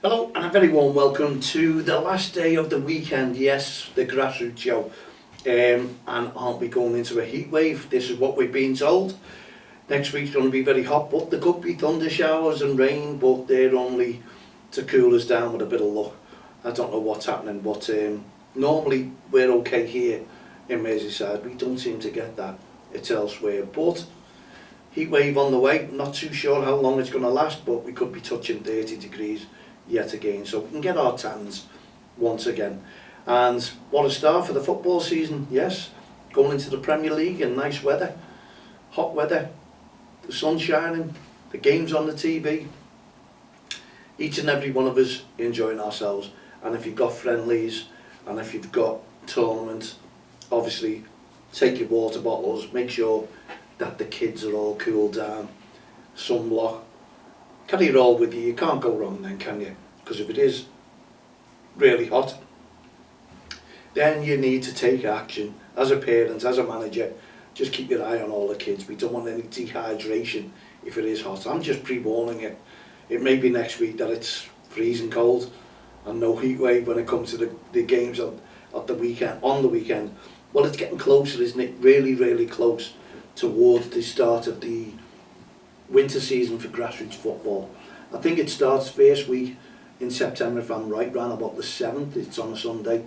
Hello and a very warm welcome to the last day of the weekend, yes, the Grassroots show. And aren't we going into a heat wave? This is what we've been told. Next week's going to be very hot, but there could be thunder showers and rain, but they're only to cool us down with a bit of luck. I don't know what's happening, but normally we're okay here in Merseyside. We don't seem to get that. It's elsewhere, but heat wave on the way. Not too sure how long it's going to last, but we could be touching 30 degrees yet again, so we can get our tans once again. And what a start for the football season, yes, going into the Premier League in nice weather, hot weather, the sun shining, the games on the TV, each and every one of us enjoying ourselves. And if you've got friendlies and if you've got tournaments, obviously take your water bottles, make sure that the kids are all cooled down, sunblock, carry it all with you. You can't go wrong then, can you? Because if it is really hot, then you need to take action. As a parent, as a manager, just keep your eye on all the kids. We don't want any dehydration if it is hot. I'm just pre-warning it. It may be next week that it's freezing cold and no heat wave when it comes to the games on the weekend. Well, it's getting closer, isn't it? Really, really close towards the start of the winter season for grassroots football. I think it starts first week in September, if I'm right, around about the 7th. It's on a Sunday.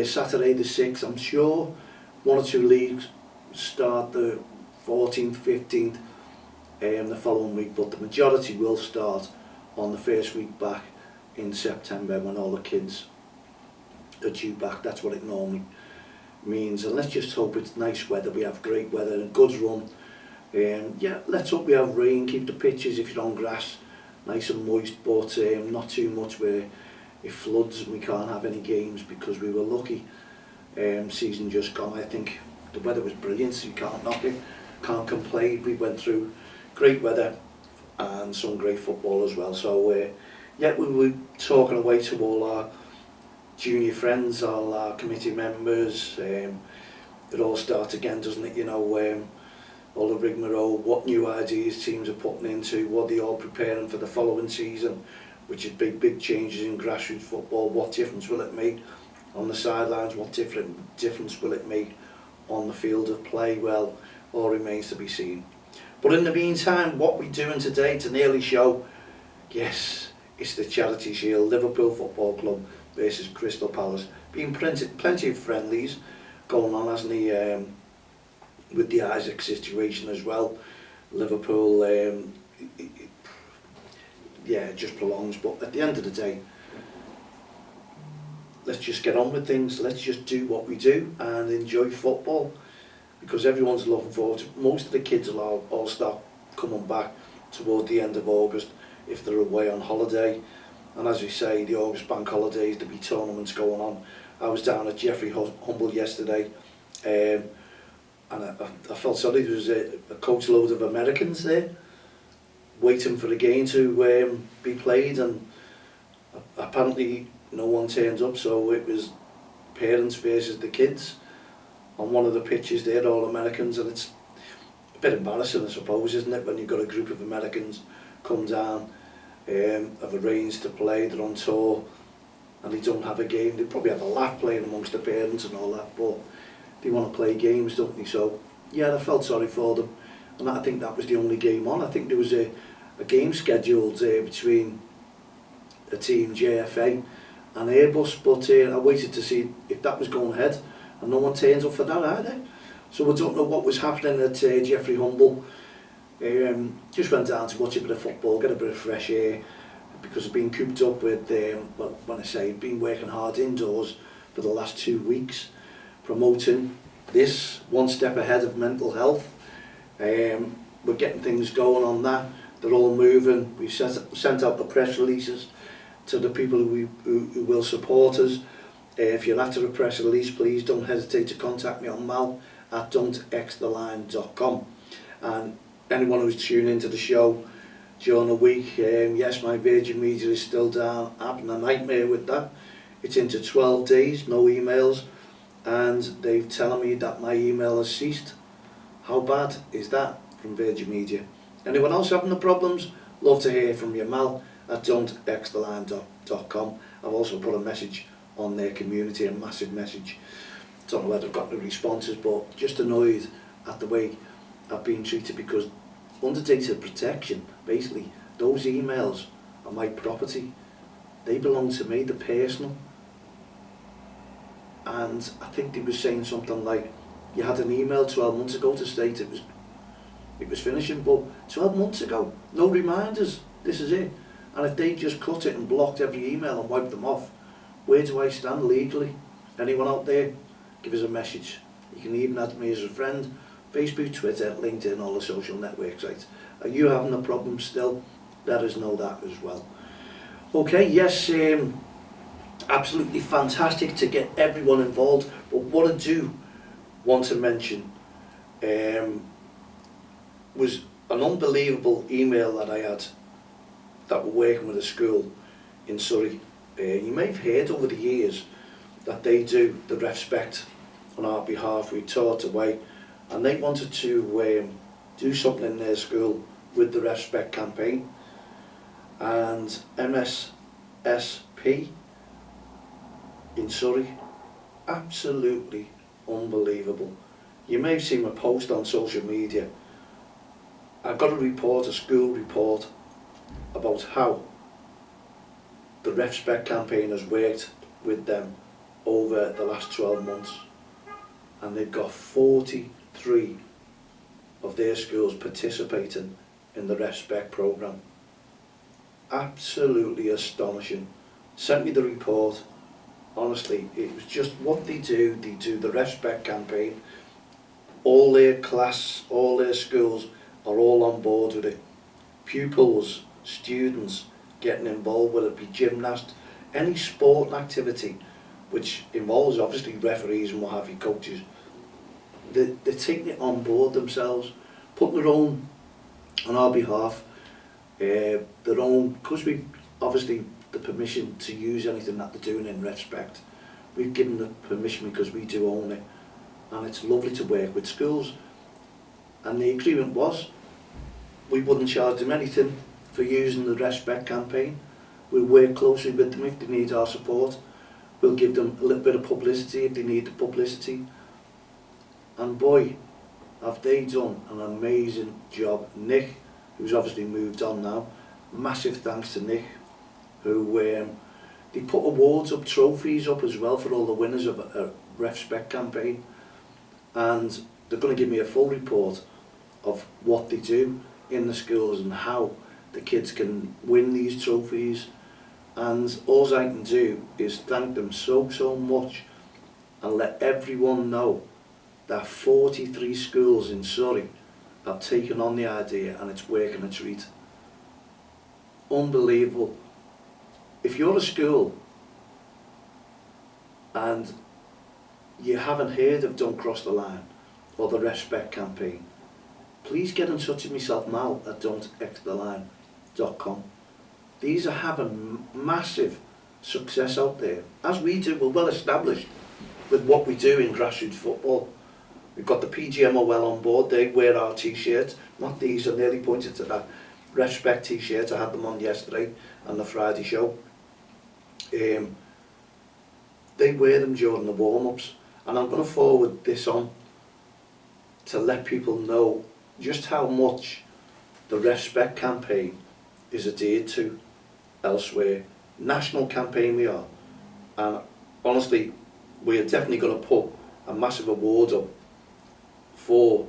Saturday the 6th, I'm sure one or two leagues start the 14th, 15th the following week, but the majority will start on the first week back in September when all the kids are due back. That's what it normally means, and let's just hope it's nice weather. We have great weather and a good run. Yeah, let's hope we have rain, keep the pitches, if you're on grass, nice and moist, but not too much where it floods and we can't have any games, because we were lucky season just gone. I think the weather was brilliant, so you can't knock it, can't complain. We went through great weather and some great football as well. So yeah, we were talking away to all our junior friends, all our committee members. It all starts again, doesn't it? You know, all the rigmarole, what new ideas teams are putting into, what they all preparing for the following season, which is big changes in grassroots football. What difference will it make on the sidelines? What difference will it make on the field of play? Well, all remains to be seen. But in the meantime, what we're doing today, it's an early show. Yes, it's the Charity Shield, Liverpool Football Club versus Crystal Palace. Been plenty of friendlies going on, hasn't he? With the Isaac situation as well. Liverpool, yeah, it just prolongs, but at the end of the day, let's just get on with things. Let's just do what we do and enjoy football, because everyone's looking forward to it. Most of the kids will all start coming back toward the end of August if they're away on holiday. And as we say, the August bank holidays, there'll be tournaments going on. I was down at Jeffrey Humble yesterday, and I felt sorry. There was a coach load of Americans there waiting for the game to be played, and apparently no one turned up, so it was parents versus the kids on one of the pitches there, all Americans. And it's a bit embarrassing, I suppose, isn't it, when you've got a group of Americans come down, have arranged to play, they're on tour, and they don't have a game. They probably have a laugh playing amongst the parents and all that, but they want to play games, don't they? So yeah, I felt sorry for them, and I think that was the only game on. I think there was a game scheduled between a team, JFA and Airbus, but I waited to see if that was going ahead, and no one turns up for that either. So I don't know what was happening at Jeffrey Humble. Just went down to watch a bit of football, get a bit of fresh air, because I've been cooped up with, well, when I say been working hard indoors for the last 2 weeks, promoting this one step ahead of mental health. We're getting things going on that. They're all moving. We've sent out the press releases to the people who will support us. If you're after a press release, please don't hesitate to contact me on mal@don'txtheline.com. And anyone who's tuning into the show during the week, yes, my Virgin Media is still down. Having a nightmare with that. It's into 12 days, no emails, and they've telling me that my email has ceased. How bad is that from Virgin Media? Anyone else having the problems? Love to hear from you, mal at don'txtheline.com. I've also put a message on their community, a massive message. Don't know whether I've got any responses, but just annoyed at the way I've been treated, because under data protection, basically, those emails are my property. They belong to me, they're personal. And I think they were saying something like, you had an email 12 months ago to state it was finishing, but 12 months ago, no reminders, this is it. And if they just cut it and blocked every email and wiped them off, where do I stand legally? Anyone out there? Give us a message. You can even add me as a friend, Facebook, Twitter, LinkedIn, all the social network sites. Are you having a problem still? Let us know that as well. Okay, yes, absolutely fantastic to get everyone involved, but what I do want to mention was an unbelievable email that I had that were working with a school in Surrey. You may have heard over the years that they do the respect on our behalf. We taught away, and they wanted to do something in their school with the respect campaign, and MSSP in Surrey, absolutely unbelievable. You may have seen my post on social media. I've got a report, a school report, about how the respect campaign has worked with them over the last 12 months, and they've got 43 of their schools participating in the respect programme. Absolutely astonishing. Sent me the report. Honestly, it was just what they do the respect campaign. All their class, all their schools are all on board with it. Pupils, students getting involved, whether it be gymnast, any sport and activity which involves obviously referees and what have you, coaches. They're taking it on board themselves, putting their own, on our behalf, their own, because we obviously the permission to use anything that they're doing in respect. We've given the permission because we do own it, and it's lovely to work with schools. And the agreement was, we wouldn't charge them anything for using the respect campaign. We'll work closely with them if they need our support. We'll give them a little bit of publicity if they need the publicity. And boy, have they done an amazing job. Nick, who's obviously moved on now, massive thanks to Nick, who they put awards up, trophies up as well for all the winners of a respect campaign, and they're going to give me a full report of what they do in the schools and how the kids can win these trophies. And all I can do is thank them so much, and let everyone know that 43 schools in Surrey have taken on the idea, and it's working a treat. Unbelievable. If you're a school and you haven't heard of Don't Cross the Line or the Respect campaign, please get in touch with myself now at don'txtheline.com. These are having massive success out there. As we do, we're well established with what we do in grassroots football. We've got the PGMO well on board. They wear our t-shirts, not these. I nearly pointed to that Respect t-shirt. I had them on yesterday and the Friday show. They wear them during the warm-ups, and I'm going to forward this on to let people know just how much the Respect campaign is adhered to elsewhere. National campaign we are, and honestly we're definitely going to put a massive award up for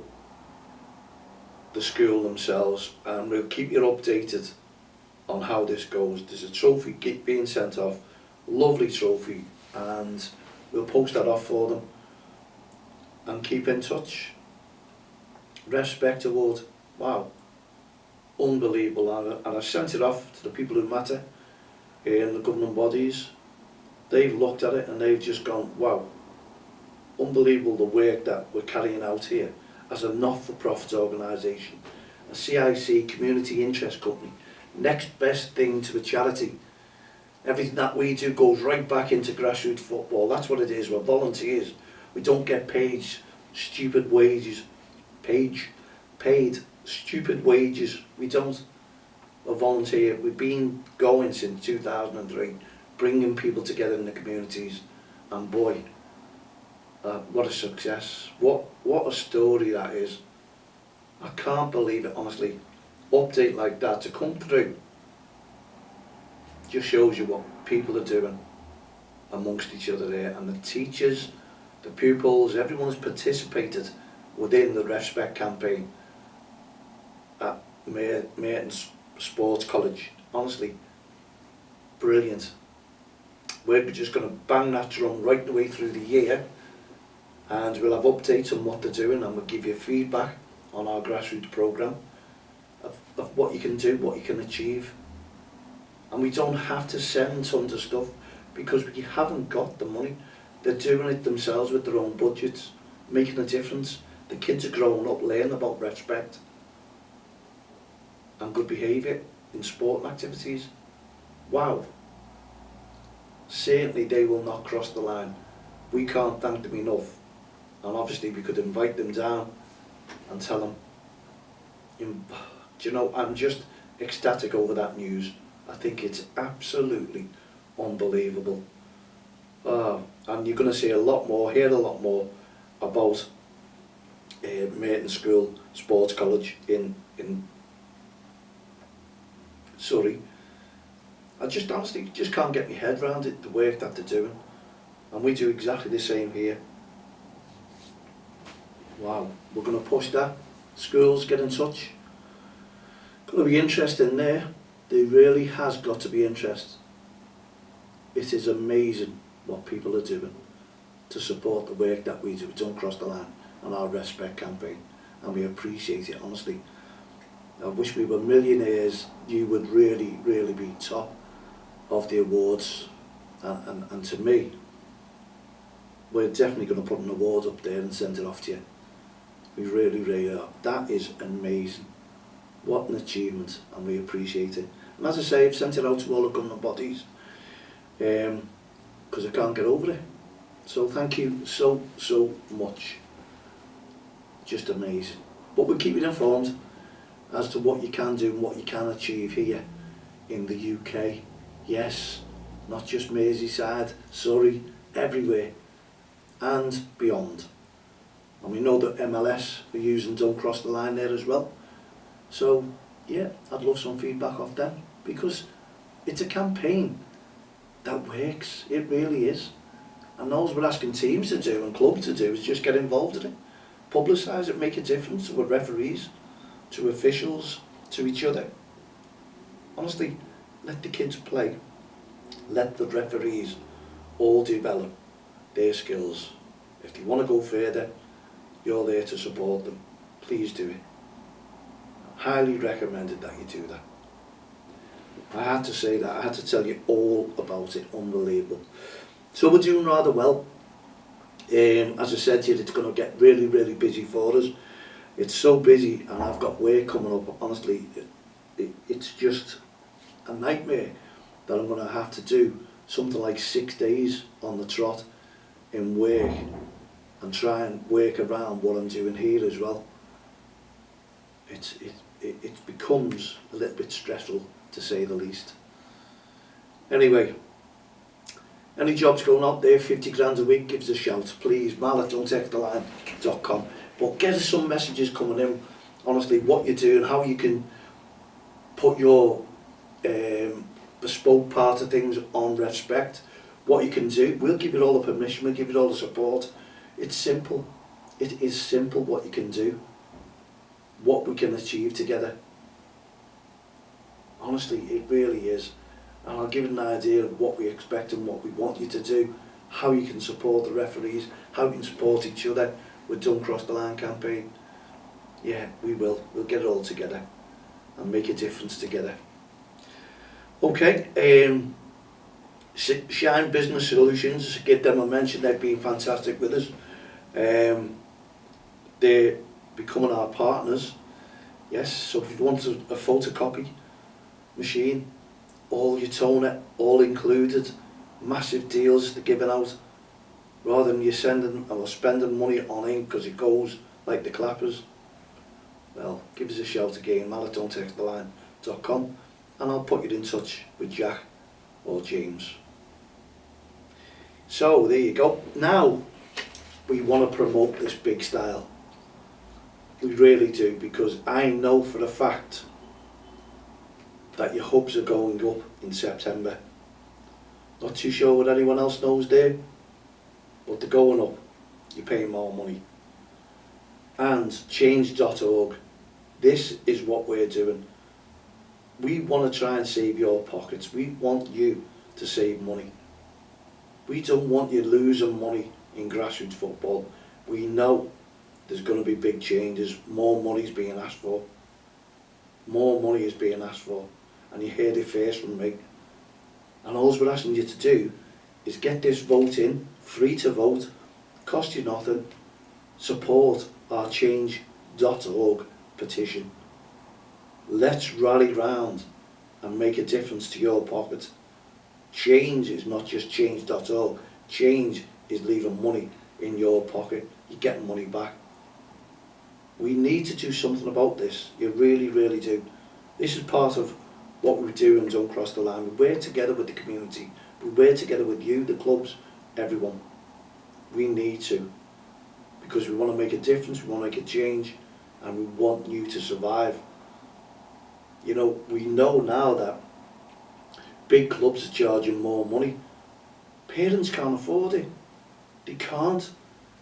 the school themselves, and we'll keep you updated on how this goes. There's a trophy being sent off, lovely trophy, and we'll post that off for them, and keep in touch. Respect award, wow, unbelievable. And I sent it off to the people who matter in the governing bodies. They've looked at it and they've just gone, wow, unbelievable the work that we're carrying out here as a not-for-profit organisation, a CIC, community interest company, next best thing to a charity. Everything that we do goes right back into grassroots football. That's what it is. We're volunteers. We don't get paid stupid wages. Paid stupid wages. We don't. a volunteer. We've been going since 2003, bringing people together in the communities, and boy, what a success, what a story that is. I can't believe it, honestly. Update like that to come through just shows you what people are doing amongst each other there, and the teachers, the pupils, everyone has participated within the Respect campaign at Merton Sports College. Honestly, brilliant. We're just going to bang that drum right the way through the year, and we'll have updates on what they're doing, and we'll give you feedback on our Grassroots programme of what you can do, what you can achieve. And we don't have to send tons of stuff because we haven't got the money. They're doing it themselves with their own budgets, making a difference. The kids are growing up learning about respect and good behaviour in sport activities. Wow. Certainly they will not cross the line. We can't thank them enough. And obviously we could invite them down and tell them, do you know, I'm just ecstatic over that news. I think it's absolutely unbelievable. And you're going to see a lot more, hear a lot more about Merton School Sports College in Surrey. I just honestly just can't get my head around it, the work that they're doing. And we do exactly the same here. Wow, we're going to push that. Schools, get in touch. Going to be interesting there. There really has got to be interest. It is amazing what people are doing to support the work that we do. Don't cross the line on our Respect campaign, and we appreciate it, honestly. I wish we were millionaires. You would really, really be top of the awards, and to me, we're definitely going to put an award up there and send it off to you. We really, really are. That is amazing. What an achievement, and we appreciate it. And as I say, I've sent it out to all the government bodies because I can't get over it. So thank you so much. Just amazing. But we'll keep you informed as to what you can do and what you can achieve here in the UK. Yes, not just Merseyside, Surrey, everywhere and beyond. And we know that MLS are using Don't Cross the Line there as well. So yeah, I'd love some feedback off them, because it's a campaign that works. It really is. And all we're asking teams to do and clubs to do is just get involved in it, publicise it, make a difference to referees, to officials, to each other. Honestly, let the kids play. Let the referees all develop their skills. If they want to go further, you're there to support them. Please do it. Highly recommended that you do that. I had to say that. I had to tell you all about it. Unbelievable. So we're doing rather well. As I said to you, it's going to get really, really busy for us. It's so busy, and I've got work coming up. Honestly, it's just a nightmare that I'm going to have to do something like 6 days on the trot in work and try and work around what I'm doing here as well. It becomes a little bit stressful, to say the least. Anyway, any jobs going out there, 50 grand a week, give us a shout, please. mal@don'ttexttheline.com. But get us some messages coming in, honestly, what you're doing, how you can put your bespoke part of things on Respect, what you can do. We'll give you all the permission, we'll give you all the support. It's simple. It is simple what you can do, what we can achieve together. Honestly, it really is. And I'll give you an idea of what we expect and what we want you to do, how you can support the referees, how you can support each other with Don't Cross the Line campaign. Yeah, we will. We'll get it all together and make a difference together. Okay, Shine Business Solutions, give them a mention. They've been fantastic with us. They're becoming our partners. Yes, so if you want a photocopy machine, all your toner, all included, massive deals they're giving out, rather than you sending or spending money on ink because it goes like the clappers. Well, give us a shout again, mal@don'ttexttheline.com. and I'll put you in touch with Jack or James. So there you go. Now we want to promote this big style. We really do, because I know for a fact that your hubs are going up in September. Not too sure what anyone else knows there, but they're going up. You're paying more money. And change.org, this is what we're doing. We want to try and save your pockets. We want you to save money. We don't want you losing money in grassroots football. We know there's going to be big changes. More money is being asked for. More money is being asked for. And you heard it first from me. And all we're asking you to do is get this vote in, free to vote, cost you nothing. Support our change.org petition. Let's rally round and make a difference to your pocket. Change is not just change.org. Change is leaving money in your pocket. You're getting money back. We need to do something about this. You really, really do. This is part of what we do and Don't Cross the Line. We work together with the community. We work together with you, the clubs, everyone. We need to. Because we want to make a difference, we want to make a change, and we want you to survive. You know, we know now that big clubs are charging more money. Parents can't afford it. They can't.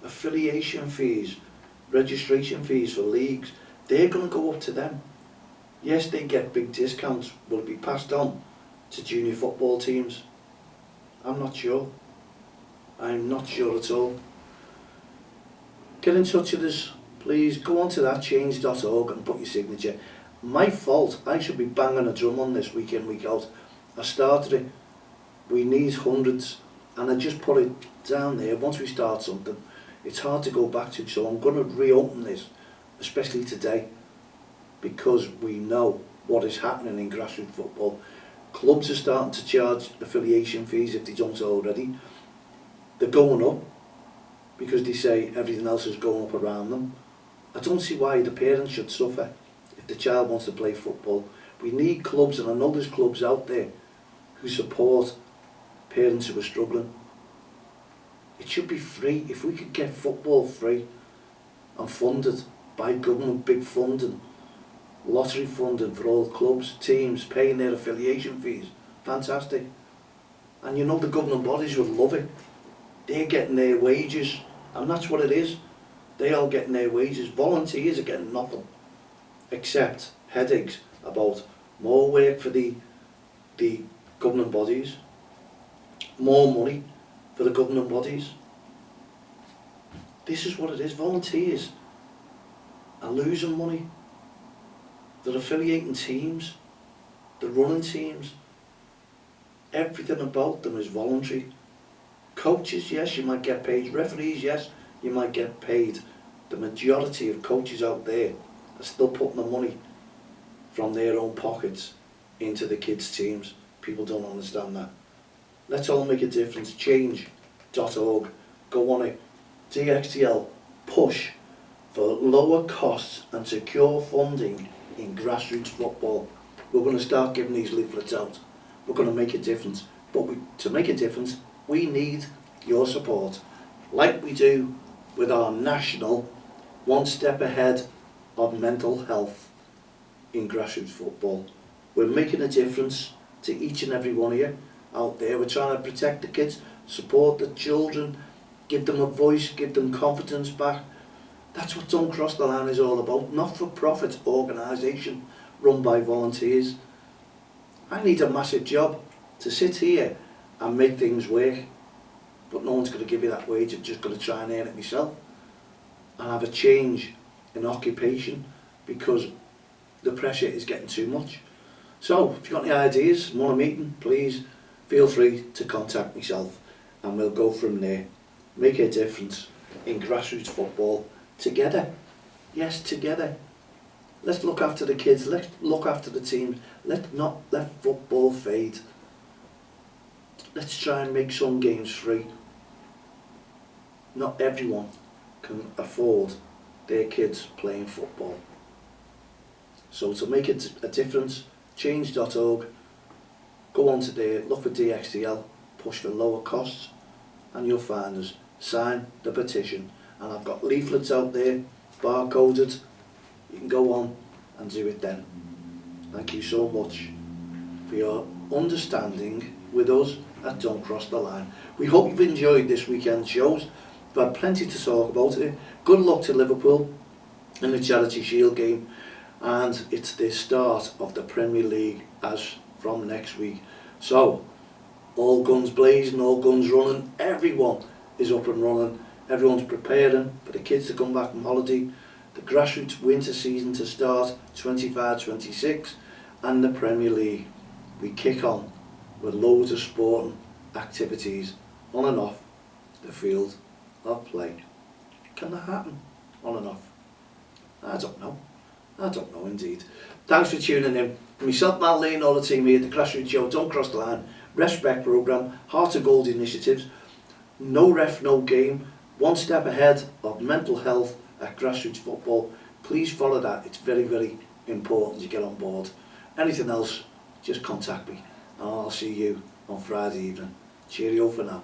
Affiliation fees, registration fees for leagues, they're going to go up to them. Yes, they get big discounts. Will it be passed on to junior football teams? I'm not sure. I'm not sure at all. Get in touch with us, please. Go on to that change.org and put your signature. My fault. I should be banging a drum on this week in, week out. I started it. We need hundreds, and I just put it down there. Once we start something, it's hard to go back to, so I'm going to reopen this, especially today, because we know what is happening in grassroots football. Clubs are starting to charge affiliation fees if they don't already. They're going up because they say everything else is going up around them. I don't see why the parents should suffer if the child wants to play football. We need clubs, and I know there's clubs out there who support parents who are struggling. It should be free. If we could get football free and funded by government, big funding, lottery funding for all clubs, teams, paying their affiliation fees, fantastic. And you know the governing bodies would love it. They're getting their wages, and that's what it is. They are getting their wages. Volunteers are getting nothing except headaches about more work for the governing bodies, more money for the governing bodies. This is what it is. Volunteers are losing money. They're affiliating teams, they're running teams. Everything about them is voluntary. Coaches, yes, you might get paid. Referees, yes, you might get paid. The majority of coaches out there are still putting the money from their own pockets into the kids' teams. People don't understand that. Let's all make a difference. Change.org. Go on it. DXTL. Push for lower costs and secure funding in grassroots football. We're going to start giving these leaflets out. We're going to make a difference. But to make a difference, we need your support. Like we do with our national one step ahead of mental health in grassroots football. We're making a difference to each and every one of you out there. We're trying to protect the kids, support the children, give them a voice, give them confidence back. That's what Don't Cross the Line is all about. Not-for-profit organisation run by volunteers. I need a massive job to sit here and make things work, but no one's going to give you that wage. I've just got to try and earn it myself and have a change in occupation because the pressure is getting too much. So if you've got any ideas, want a meeting, please feel free to contact myself and we'll go from there. Make a difference in grassroots football together. Yes, together. Let's look after the kids, let's look after the teams. Let's not let football fade. Let's try and make some games free. Not everyone can afford their kids playing football. So to make it a difference, change.org, go on to there, look for DXTL, push for lower costs, and you'll find us. Sign the petition, and I've got leaflets out there, barcoded. You can go on and do it then. Thank you so much for your understanding with us at Don't Cross the Line. We hope you've enjoyed this weekend's shows. We've had plenty to talk about it. Good luck to Liverpool in the Charity Shield game, and it's the start of the Premier League as from next week. So, all guns blazing, all guns running, everyone is up and running, everyone's preparing for the kids to come back from holiday, the Grassroots winter season to start, 25-26, and the Premier League. We kick on with loads of sporting activities on and off the field of play. Can that happen? On and off? I don't know indeed. Thanks for tuning in. Myself, Mal Lane, all the team here at the Grassroots Show, Don't Cross the Line, Respect Programme, Heart of Gold initiatives, no ref, no game, one step ahead of mental health at Grassroots Football. Please follow that, it's very, very important to get on board. Anything else, just contact me and I'll see you on Friday evening. Cheerio for now.